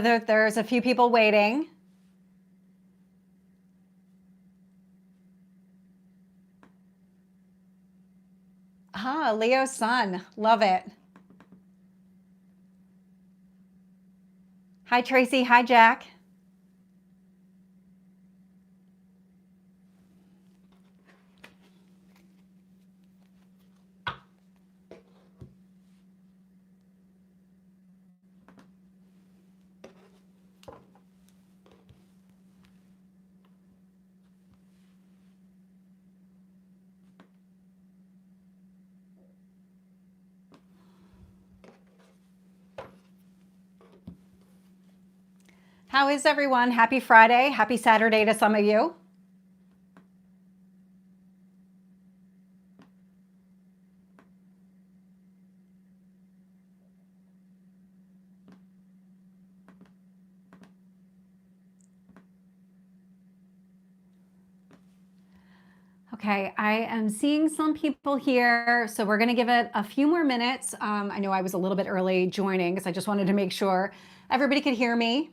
There's a few people waiting. Ah, Leo sun. Love it. Hi, Tracy. Hi, Jack. How is everyone? Happy Friday. Happy Saturday to some of you. Okay, I am seeing some people here, so we're going to give it a few more minutes. I know I was a little bit early joining because I just wanted to make sure everybody could hear me.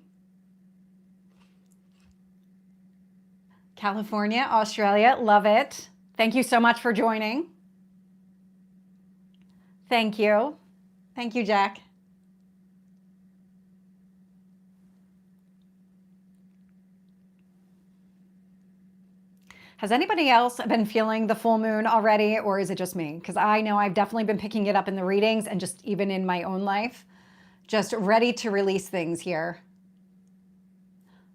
California, Australia, love it. Thank you so much for joining. Thank you. Thank you, Jack. Has anybody else been feeling the full moon already, or is it just me? Because I know I've definitely been picking it up in the readings and just even in my own life, just ready to release things here.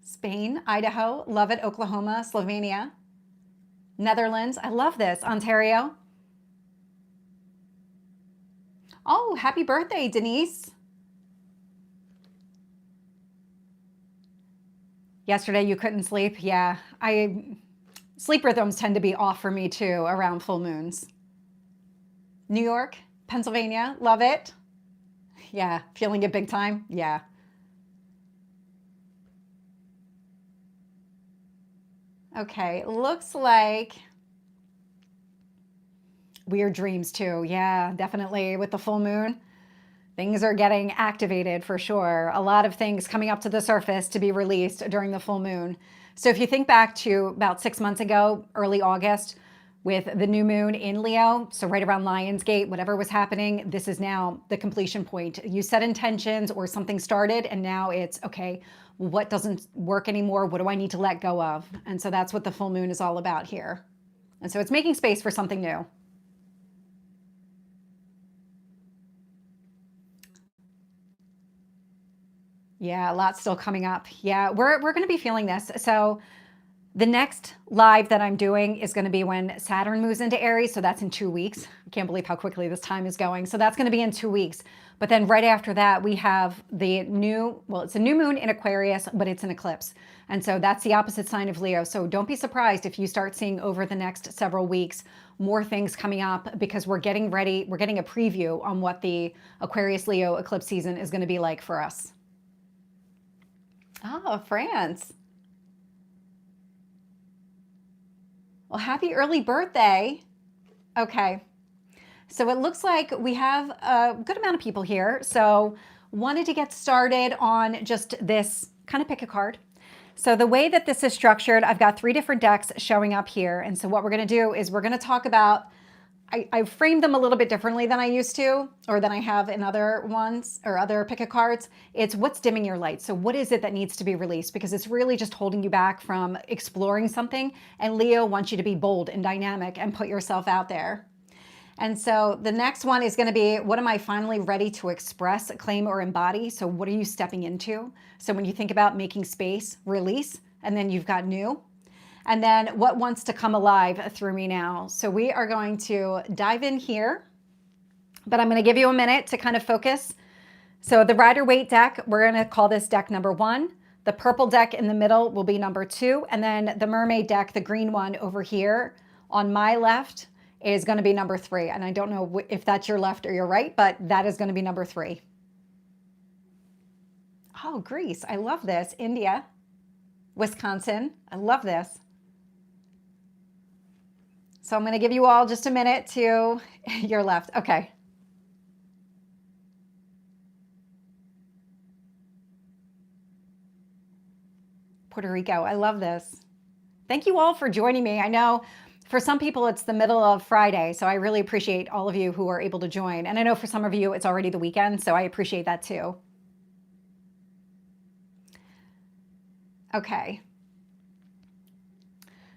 Spain, Idaho, love it. Oklahoma, Slovenia, Netherlands. I love this. Ontario. Oh, happy birthday, Denise. Yesterday you couldn't sleep. Yeah, sleep rhythms tend to be off for me too around full moons. New York, Pennsylvania, love it. Yeah, feeling it big time. Yeah. Okay, looks like weird dreams too. Yeah, definitely with the full moon. Things are getting activated for sure. A lot of things coming up to the surface to be released during the full moon. So if you think back to about 6 months ago, early August, with the new moon in Leo, so right around Lionsgate, whatever was happening, this is now the completion point. You set intentions or something started and now it's, okay, what doesn't work anymore? What do I need to let go of? And so that's what the full moon is all about here. And so it's making space for something new. Yeah, a lot still coming up. Yeah, we're going to be feeling this. So the next live that I'm doing is going to be when Saturn moves into Aries. So that's in 2 weeks. I can't believe how quickly this time is going. So that's going to be in 2 weeks. But then right after that, we have the new, well, it's a new moon in Aquarius, but it's an eclipse. And so that's the opposite sign of Leo. So don't be surprised if you start seeing over the next several weeks more things coming up because we're getting ready. We're getting a preview on what the Aquarius Leo eclipse season is going to be like for us. Oh, France. Well, happy early birthday. Okay. So it looks like we have a good amount of people here. So wanted to get started on just this, kind of pick a card. So the way that this is structured, I've got 3 different decks showing up here. And so what we're going to do is we're going to talk about, I framed them a little bit differently than I used to, or than I have in other ones or other pick a cards. It's what's dimming your light. So what is it that needs to be released? Because it's really just holding you back from exploring something. And Leo wants you to be bold and dynamic and put yourself out there. And so the next one is going to be, what am I finally ready to express, claim, or embody? So what are you stepping into? So when you think about making space, release, and then you've got new. And then what wants to come alive through me now? So we are going to dive in here, but I'm going to give you a minute to kind of focus. So the Rider-Waite deck, we're going to call this deck number 1. The purple deck in the middle will be number 2. And then the Mermaid deck, the green one over here on my left, is going to be number 3. And I don't know if that's your left or your right, but that is going to be number 3. Oh, Greece. I love this. India, Wisconsin. I love this. So I'm going to give you all just a minute to your left. Okay. Puerto Rico. I love this. Thank you all for joining me. I know for some people it's the middle of Friday, so I really appreciate all of you who are able to join. And I know for some of you it's already the weekend, so I appreciate that too. Okay.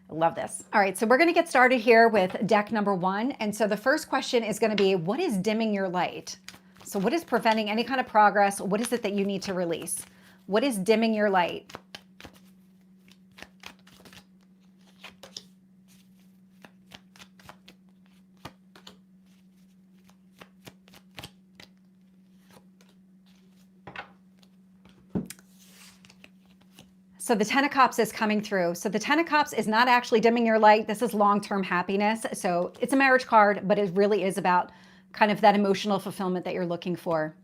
I love this. All right, so we're going to get started here with deck number 1. And so the first question is going to be, what is dimming your light? So what is preventing any kind of progress? What is it that you need to release? What is dimming your light? So the Ten of Cups is coming through. So the Ten of Cups is not actually dimming your light. This is long-term happiness. So it's a marriage card, but it really is about kind of that emotional fulfillment that you're looking for.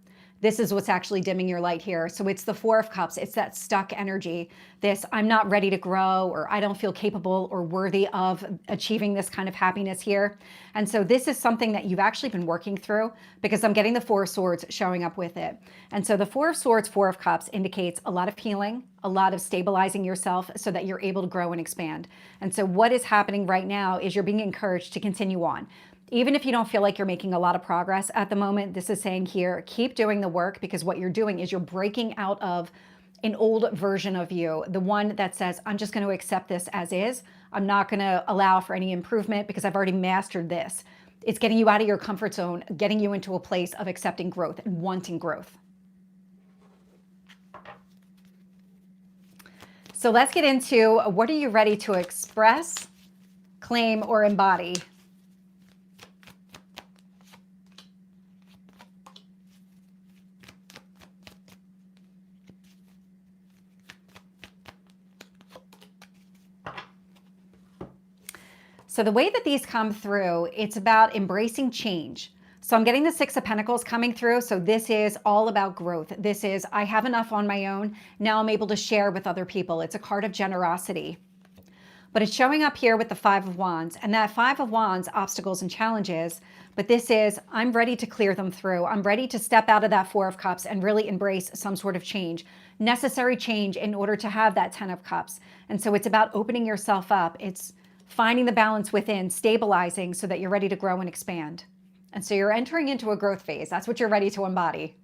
This is what's actually dimming your light here. So it's the Four of Cups. It's that stuck energy. This, I'm not ready to grow, or I don't feel capable or worthy of achieving this kind of happiness here. And so this is something that you've actually been working through, because I'm getting the Four of Swords showing up with it. And so the Four of Swords, Four of Cups indicates a lot of healing, a lot of stabilizing yourself so that you're able to grow and expand. And so what is happening right now is you're being encouraged to continue on. Even if you don't feel like you're making a lot of progress at the moment, this is saying here, keep doing the work, because what you're doing is you're breaking out of an old version of you, the one that says, I'm just going to accept this as is. I'm not going to allow for any improvement because I've already mastered this. It's getting you out of your comfort zone, getting you into a place of accepting growth and wanting growth. So let's get into, what are you ready to express, claim, or embody? So the way that these come through, it's about embracing change. So I'm getting the Six of Pentacles coming through. So this is all about growth. This is, I have enough on my own. Now I'm able to share with other people. It's a card of generosity. But it's showing up here with the Five of Wands. And that Five of Wands, obstacles and challenges. But this is, I'm ready to clear them through. I'm ready to step out of that Four of Cups and really embrace some sort of change. Necessary change in order to have that Ten of Cups. And so it's about opening yourself up. It's finding the balance within, stabilizing so that you're ready to grow and expand. And so you're entering into a growth phase. That's what you're ready to embody.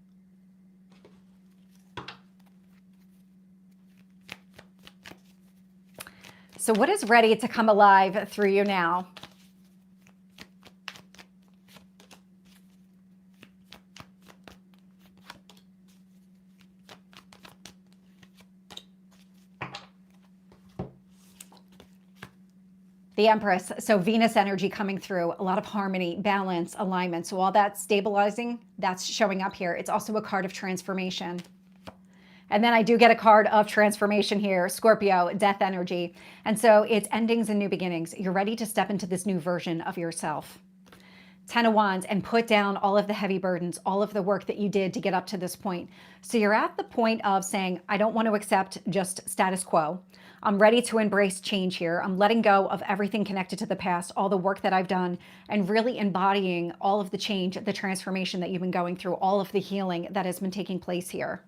So what is ready to come alive through you now? The Empress, so Venus energy coming through, a lot of harmony, balance, alignment. So all that stabilizing, that's showing up here. It's also a card of transformation. And then I do get a card of transformation here, Scorpio, death energy. And so it's endings and new beginnings. You're ready to step into this new version of yourself. Ten of Wands, and put down all of the heavy burdens, all of the work that you did to get up to this point. So you're at the point of saying, I don't want to accept just status quo. I'm ready to embrace change here. I'm letting go of everything connected to the past, all the work that I've done, and really embodying all of the change, the transformation that you've been going through, all of the healing that has been taking place here.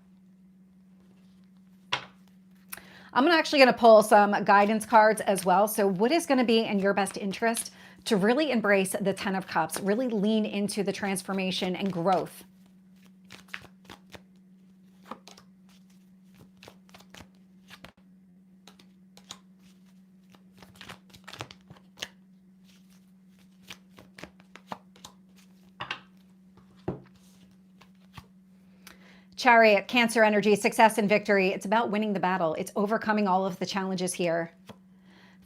I'm actually going to pull some guidance cards as well. So what is going to be in your best interest to really embrace the Ten of Cups, really lean into the transformation and growth? Chariot, Cancer energy, success and victory. It's about winning the battle. It's overcoming all of the challenges here.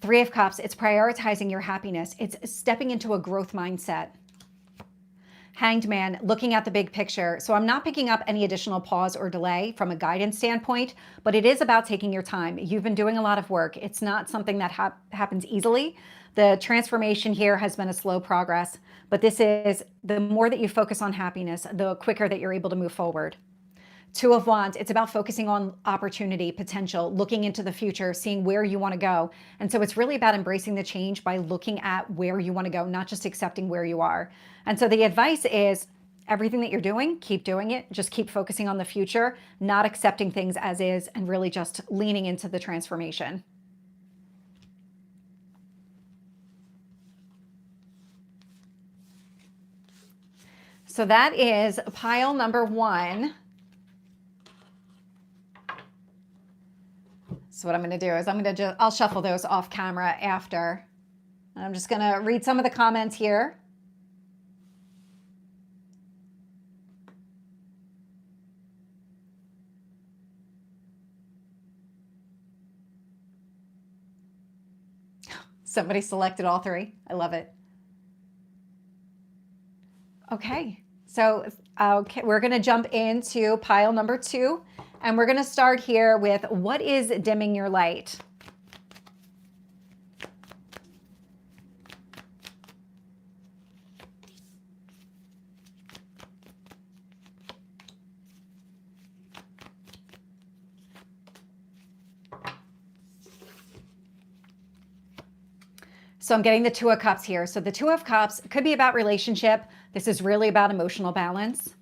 Three of Cups, it's prioritizing your happiness. It's stepping into a growth mindset. Hanged Man, looking at the big picture. So I'm not picking up any additional pause or delay from a guidance standpoint, but it is about taking your time. You've been doing a lot of work. It's not something that happens easily. The transformation here has been a slow progress, but this is, the more that you focus on happiness, the quicker that you're able to move forward. Two of Wands, it's about focusing on opportunity, potential, looking into the future, seeing where you want to go. And so it's really about embracing the change by looking at where you want to go, not just accepting where you are. And so the advice is everything that you're doing, keep doing it. Just keep focusing on the future, not accepting things as is, and really just leaning into the transformation. So that is pile number 1. So what I'm going to do is I'll shuffle those off camera after. And I'm just going to read some of the comments here. Somebody selected all 3. I love it. Okay, so we're going to jump into pile number 2, and we're going to start here with what is dimming your light? So I'm getting the 2 of Cups here. So the 2 of Cups could be about relationship. This is really about emotional balance.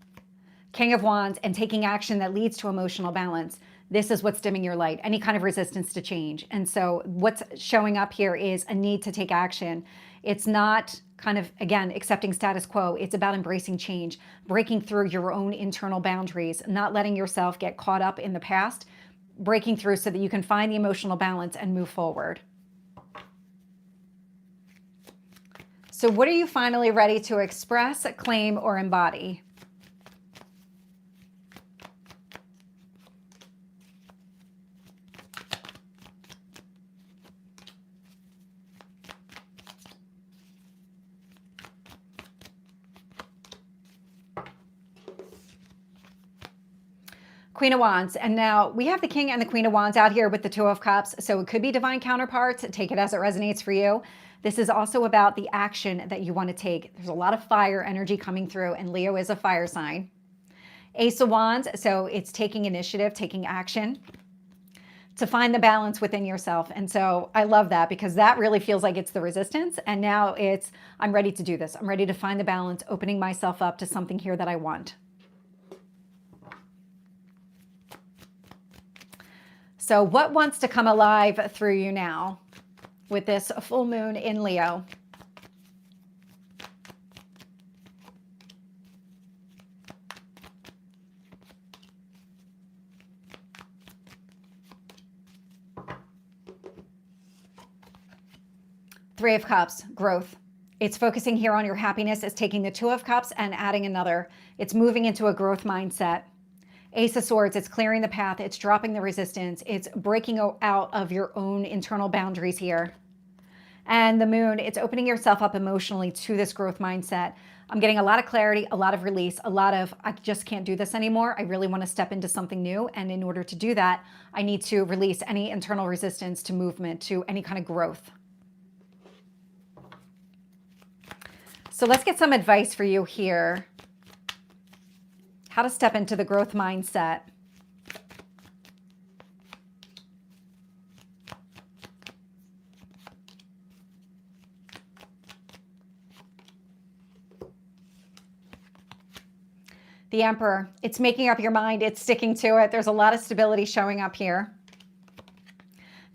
King of Wands and taking action that leads to emotional balance. This is what's dimming your light, any kind of resistance to change. And so what's showing up here is a need to take action. It's not kind of, again, accepting status quo. It's about embracing change, breaking through your own internal boundaries, not letting yourself get caught up in the past, breaking through so that you can find the emotional balance and move forward. So what are you finally ready to express, claim, or embody? Queen of Wands. And now we have the King and the Queen of Wands out here with the 2 of Cups. So it could be divine counterparts. Take it as it resonates for you. This is also about the action that you want to take. There's a lot of fire energy coming through, and Leo is a fire sign. Ace of Wands. So it's taking initiative, taking action to find the balance within yourself. And so I love that, because that really feels like it's the resistance. And now it's, I'm ready to do this. I'm ready to find the balance, opening myself up to something here that I want. So what wants to come alive through you now with this full moon in Leo? Three of Cups, growth. It's focusing here on your happiness. It's taking the 2 of Cups and adding another. It's moving into a growth mindset. Ace of Swords, it's clearing the path. It's dropping the resistance. It's breaking out of your own internal boundaries here. And the Moon, it's opening yourself up emotionally to this growth mindset. I'm getting a lot of clarity, a lot of release, a lot of, I just can't do this anymore. I really want to step into something new. And in order to do that, I need to release any internal resistance to movement, to any kind of growth. So let's get some advice for you here. How to step into the growth mindset. The Emperor, it's making up your mind. It's sticking to it. There's a lot of stability showing up here.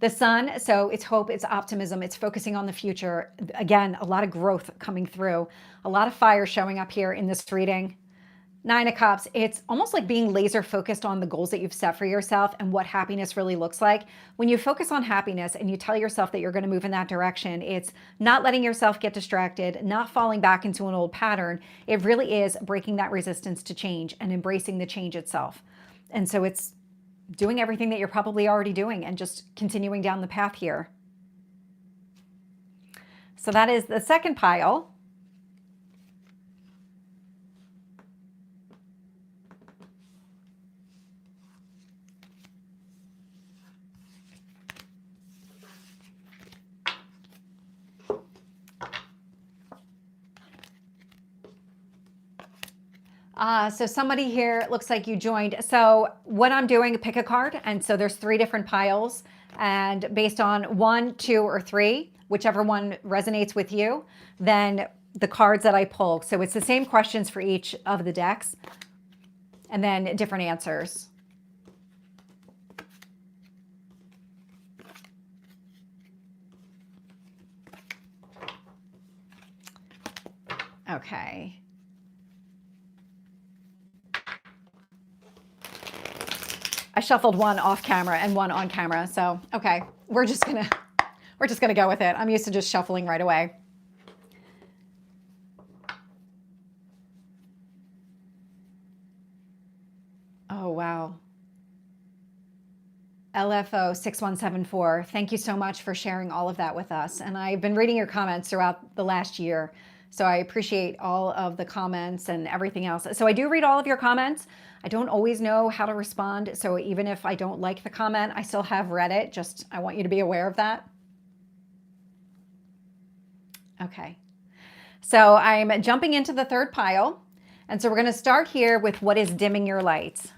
The Sun, so it's hope, it's optimism, it's focusing on the future. Again, a lot of growth coming through. A lot of fire showing up here in this reading. 9 of Cups, it's almost like being laser focused on the goals that you've set for yourself and what happiness really looks like. When you focus on happiness and you tell yourself that you're going to move in that direction, it's not letting yourself get distracted, not falling back into an old pattern. It really is breaking that resistance to change and embracing the change itself. And so it's doing everything that you're probably already doing and just continuing down the path here. So that is the second pile. So somebody here, looks like you joined. So what I'm doing, pick a card. And so there's 3 different piles. And based on 1, 2, or 3, whichever one resonates with you, then the cards that I pull. So it's the same questions for each of the decks and then different answers. Okay. I shuffled one off camera and one on camera. So, okay, we're just gonna go with it. I'm used to just shuffling right away. Oh, wow. LFO 6174. Thank you so much for sharing all of that with us. And I've been reading your comments throughout the last year. So I appreciate all of the comments and everything else. So I do read all of your comments. I don't always know how to respond. So even if I don't like the comment, I still have read it. Just, I want you to be aware of that. Okay. So I'm jumping into the third pile. And so we're going to start here with what is dimming your lights.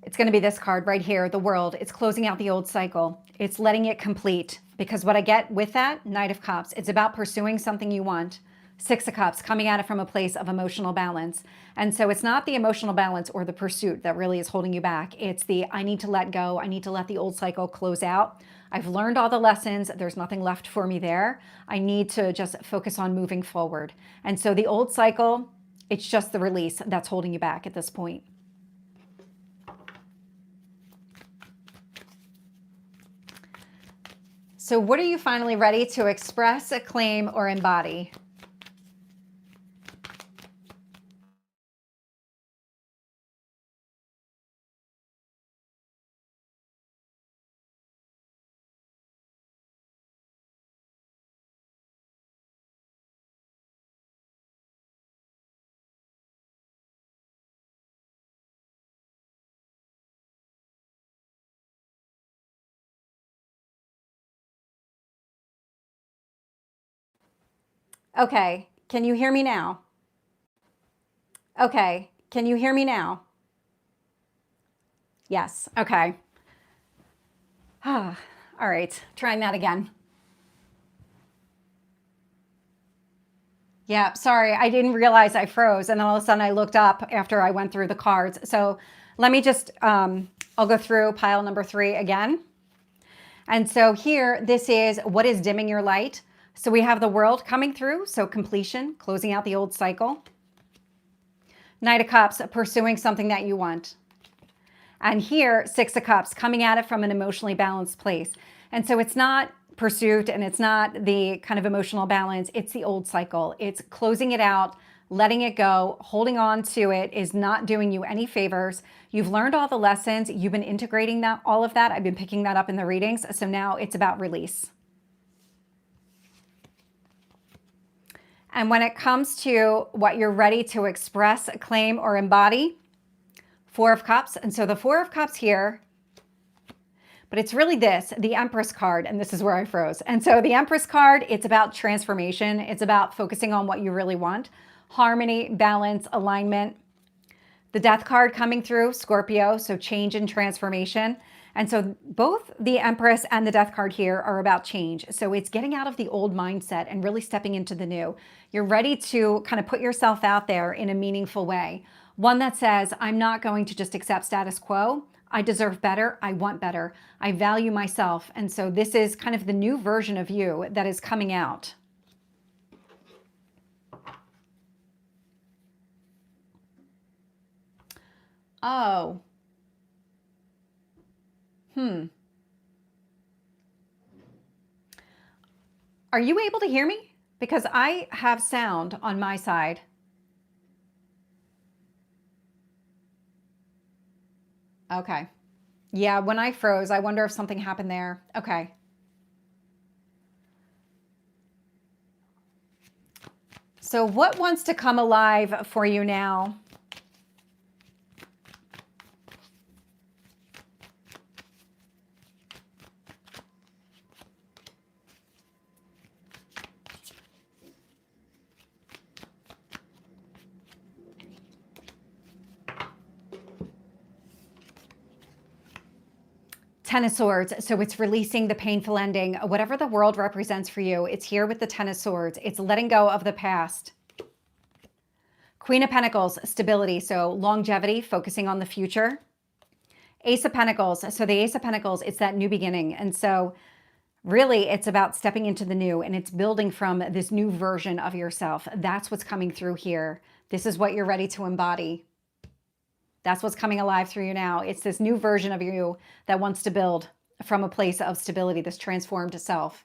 It's going to be this card right here, the world. It's closing out the old cycle. It's letting it complete. Because what I get with that, Knight of Cups, it's about pursuing something you want. Six of Cups, coming at it from a place of emotional balance. And so it's not the emotional balance or the pursuit that really is holding you back. It's the, I need to let go. I need to let the old cycle close out. I've learned all the lessons. There's nothing left for me there. I need to just focus on moving forward. And so the old cycle, it's just the release that's holding you back at this point. So what are you finally ready to express, claim, or embody? Okay, can you hear me now? Okay, can you hear me now? Yes, okay. All right, trying that again. Yeah, sorry, I didn't realize I froze. And then all of a sudden I looked up after I went through the cards. So let me just, I'll go through pile number 3 again. And so here, this is what is dimming your light. So we have the world coming through. So completion, closing out the old cycle. Knight of Cups, pursuing something that you want. And here, Six of Cups, coming at it from an emotionally balanced place. And so it's not pursuit and it's not the kind of emotional balance. It's the old cycle. It's closing it out, letting it go, holding on to it is not doing you any favors. You've learned all the lessons. You've been integrating that, all of that. I've been picking that up in the readings. So now it's about release. And when it comes to what you're ready to express, claim, or embody, Four of Cups. And so the Four of Cups here, but it's really this, the Empress card, and this is where I froze. And so the Empress card, it's about transformation. It's about focusing on what you really want. Harmony, balance, alignment. The Death card coming through, Scorpio, so change and transformation. And so both the Empress and the Death card here are about change. So it's getting out of the old mindset and really stepping into the new. You're ready to kind of put yourself out there in a meaningful way. One that says, I'm not going to just accept status quo. I deserve better. I want better. I value myself. And so this is kind of the new version of you that is coming out. Oh. Are you able to hear me? Because I have sound on my side. Okay. Yeah, when I froze, I wonder if something happened there. Okay. So what wants to come alive for you now? Ten of Swords. So it's releasing the painful ending. Whatever the world represents for you, it's here with the Ten of Swords. It's letting go of the past. Queen of Pentacles, stability. So longevity, focusing on the future. Ace of Pentacles. So the Ace of Pentacles, it's that new beginning. And so really it's about stepping into the new, and it's building from this new version of yourself. That's what's coming through here. This is what you're ready to embody. That's what's coming alive through you now. It's this new version of you that wants to build from a place of stability, this transformed self.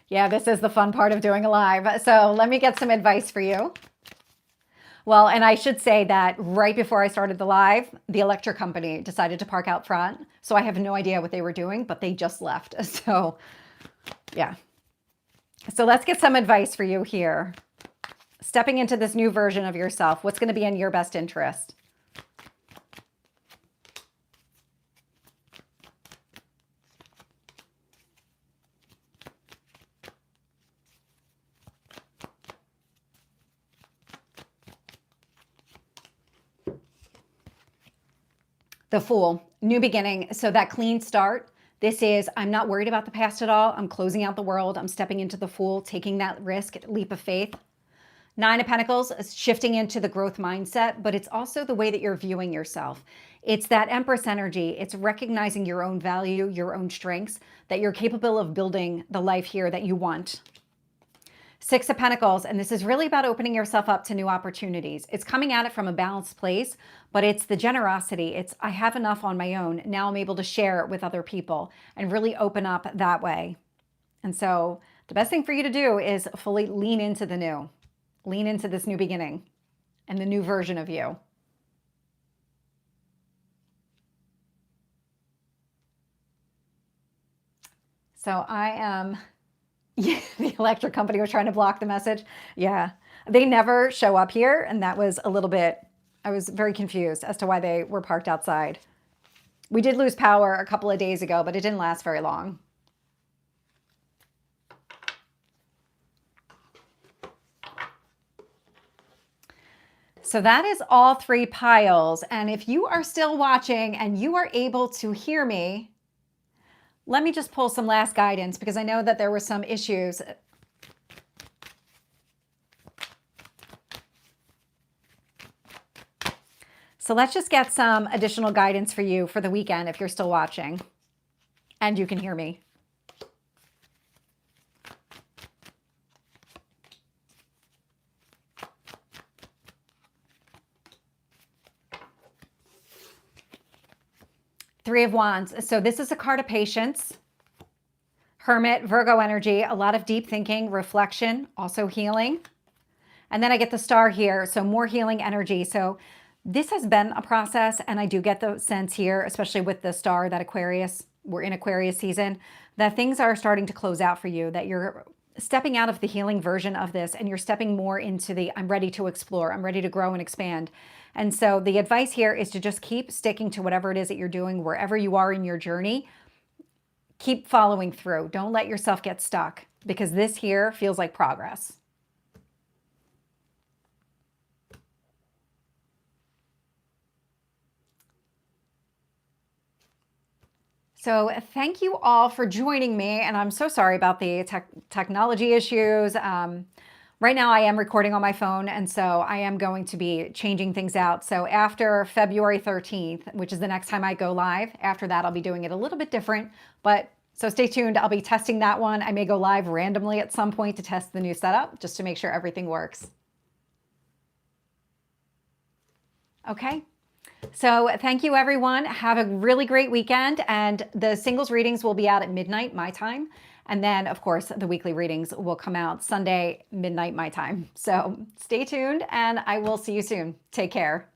Yeah, this is the fun part of doing a live. So let me get some advice for you. Well, and I should say that right before I started the live, the electric company decided to park out front. So I have no idea what they were doing, but they just left. So yeah. So let's get some advice for you here. Stepping into this new version of yourself, what's going to be in your best interest? The Fool, new beginning. So that clean start. This is, I'm not worried about the past at all. I'm closing out the world. I'm stepping into the Fool, taking that risk, leap of faith. Nine of Pentacles is shifting into the growth mindset, but it's also the way that you're viewing yourself. It's that Empress energy. It's recognizing your own value, your own strengths, that you're capable of building the life here that you want. Six of Pentacles, and this is really about opening yourself up to new opportunities. It's coming at it from a balanced place, but it's the generosity. It's, I have enough on my own. Now I'm able to share it with other people and really open up that way. And so the best thing for you to do is fully lean into the new. Lean into this new beginning and the new version of you. So I am... Yeah, the electric company was trying to block the message. Yeah, they never show up here. And that was a little bit, I was very confused as to why they were parked outside. We did lose power a couple of days ago, but it didn't last very long. So that is all three piles. And if you are still watching and you are able to hear me, let me just pull some last guidance because I know that there were some issues. So let's just get some additional guidance for you for the weekend if you're still watching and you can hear me. Three of Wands. So this is a card of patience. Hermit, Virgo energy, a lot of deep thinking, reflection, also healing. And then I get the Star here, so more healing energy. So this has been a process, and I do get the sense here, especially with the Star, that Aquarius, we're in Aquarius season, that things are starting to close out for you, that you're stepping out of the healing version of this, and you're stepping more into the, I'm ready to explore, I'm ready to grow and expand. And so the advice here is to just keep sticking to whatever it is that you're doing, wherever you are in your journey. Keep following through. Don't let yourself get stuck because this here feels like progress. So thank you all for joining me. And I'm so sorry about the technology issues. Right now I am recording on my phone, and so I am going to be changing things out. So after February 13th, which is the next time I go live, after that I'll be doing it a little bit different, but so stay tuned. I'll be testing that one. I may go live randomly at some point to test the new setup just to make sure everything works. Okay. So thank you, everyone. Have a really great weekend. And the singles readings will be out at midnight, my time. And then, of course, the weekly readings will come out Sunday, midnight, my time. So stay tuned, and I will see you soon. Take care.